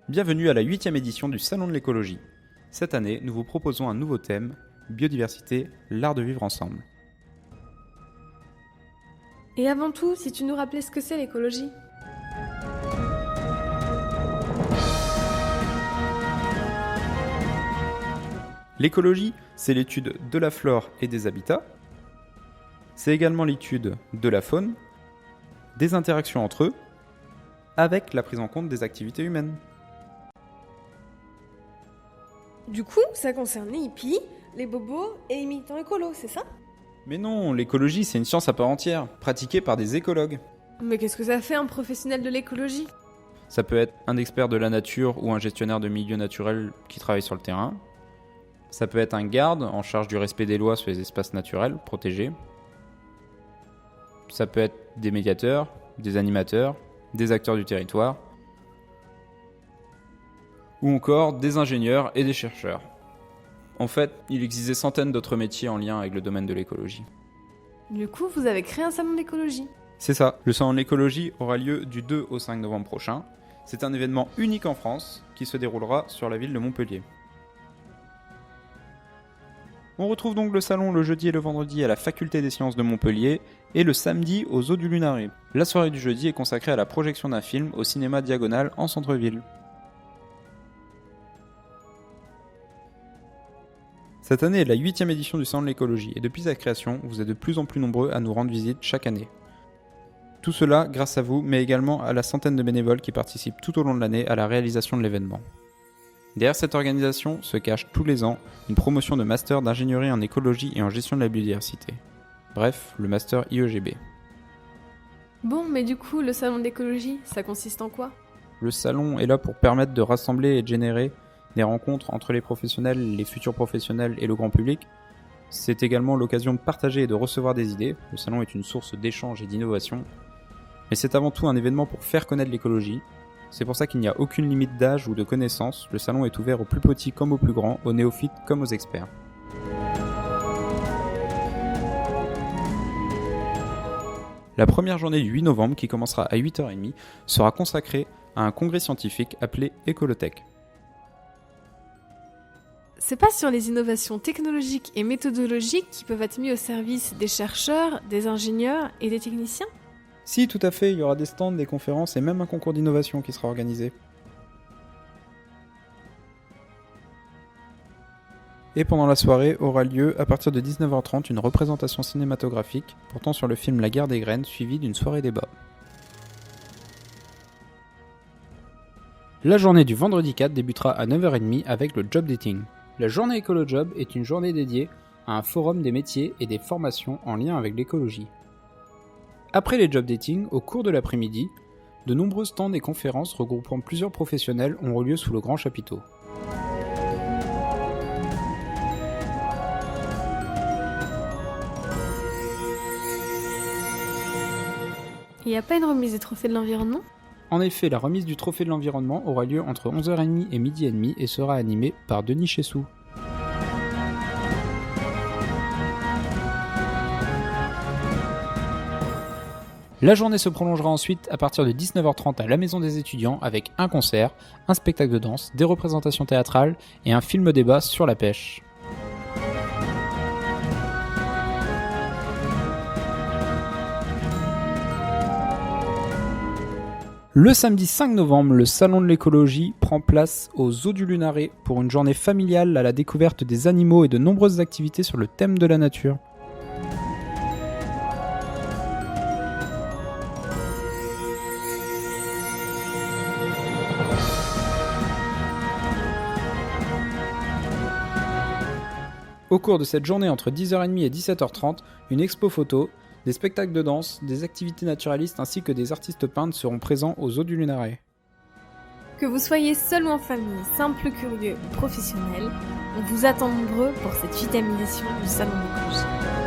Bienvenue à la 8e édition du Salon de l'écologie. Cette année, nous vous proposons un nouveau thème, biodiversité, l'art de vivre ensemble. Et avant tout, si tu nous rappelais ce que c'est l'écologie. L'écologie, c'est l'étude de la flore et des habitats. C'est également l'étude de la faune, des interactions entre eux, avec la prise en compte des activités humaines. Du coup, ça concerne les hippies, les bobos et les militants écolos, c'est ça? Mais non, l'écologie, c'est une science à part entière, pratiquée par des écologues. Mais qu'est-ce que ça fait un professionnel de l'écologie? Ça peut être un expert de la nature ou un gestionnaire de milieux naturels qui travaille sur le terrain. Ça peut être un garde en charge du respect des lois sur les espaces naturels protégés. Ça peut être des médiateurs, des animateurs, des acteurs du territoire, ou encore des ingénieurs et des chercheurs. En fait, il existe des centaines d'autres métiers en lien avec le domaine de l'écologie. Du coup, vous avez créé un salon d'écologie. C'est ça, le salon de l'écologie aura lieu du 2 au 5 novembre prochain. C'est un événement unique en France qui se déroulera sur la ville de Montpellier. On retrouve donc le salon le jeudi et le vendredi à la Faculté des Sciences de Montpellier et le samedi aux Eaux du Lunaret. La soirée du jeudi est consacrée à la projection d'un film au cinéma Diagonale en centre-ville. Cette année est la 8e édition du Salon de l'écologie et depuis sa création, vous êtes de plus en plus nombreux à nous rendre visite chaque année. Tout cela grâce à vous, mais également à la centaine de bénévoles qui participent tout au long de l'année à la réalisation de l'événement. Derrière cette organisation se cache tous les ans une promotion de master d'ingénierie en écologie et en gestion de la biodiversité. Bref, le master IEGB. Bon, mais du coup, le salon d'écologie, ça consiste en quoi? Le salon est là pour permettre de rassembler et de générer des rencontres entre les professionnels, les futurs professionnels et le grand public. C'est également l'occasion de partager et de recevoir des idées. Le salon est une source d'échange et d'innovation. Mais c'est avant tout un événement pour faire connaître l'écologie. C'est pour ça qu'il n'y a aucune limite d'âge ou de connaissances. Le salon est ouvert aux plus petits comme aux plus grands, aux néophytes comme aux experts. La première journée du 8 novembre, qui commencera à 8h30, sera consacrée à un congrès scientifique appelé Écolotech. C'est pas sur les innovations technologiques et méthodologiques qui peuvent être mis au service des chercheurs, des ingénieurs et des techniciens? Si, tout à fait, il y aura des stands, des conférences et même un concours d'innovation qui sera organisé. Et pendant la soirée aura lieu, à partir de 19h30, une représentation cinématographique portant sur le film La Guerre des Graines, suivie d'une soirée débat. La journée du vendredi 4 débutera à 9h30 avec le job dating. La journée écolo-job est une journée dédiée à un forum des métiers et des formations en lien avec l'écologie. Après les job dating, au cours de l'après-midi, de nombreux stands et conférences regroupant plusieurs professionnels ont lieu sous le grand chapiteau. Il n'y a pas une remise des trophées de l'environnement? En effet, la remise du trophée de l'environnement aura lieu entre 11h30 et midi et demi et sera animée par Denis Chessou. La journée se prolongera ensuite à partir de 19h30 à la Maison des étudiants avec un concert, un spectacle de danse, des représentations théâtrales et un film débat sur la pêche. Le samedi 5 novembre, le Salon de l'écologie prend place aux Eaux du Lunaret pour une journée familiale à la découverte des animaux et de nombreuses activités sur le thème de la nature. Au cours de cette journée entre 10h30 et 17h30, une expo photo, des spectacles de danse, des activités naturalistes ainsi que des artistes peintres seront présents aux Eaux du Lunaret. Que vous soyez seul ou en famille, simple, curieux ou professionnel, on vous attend nombreux pour cette 8e édition du Salon d'écologie.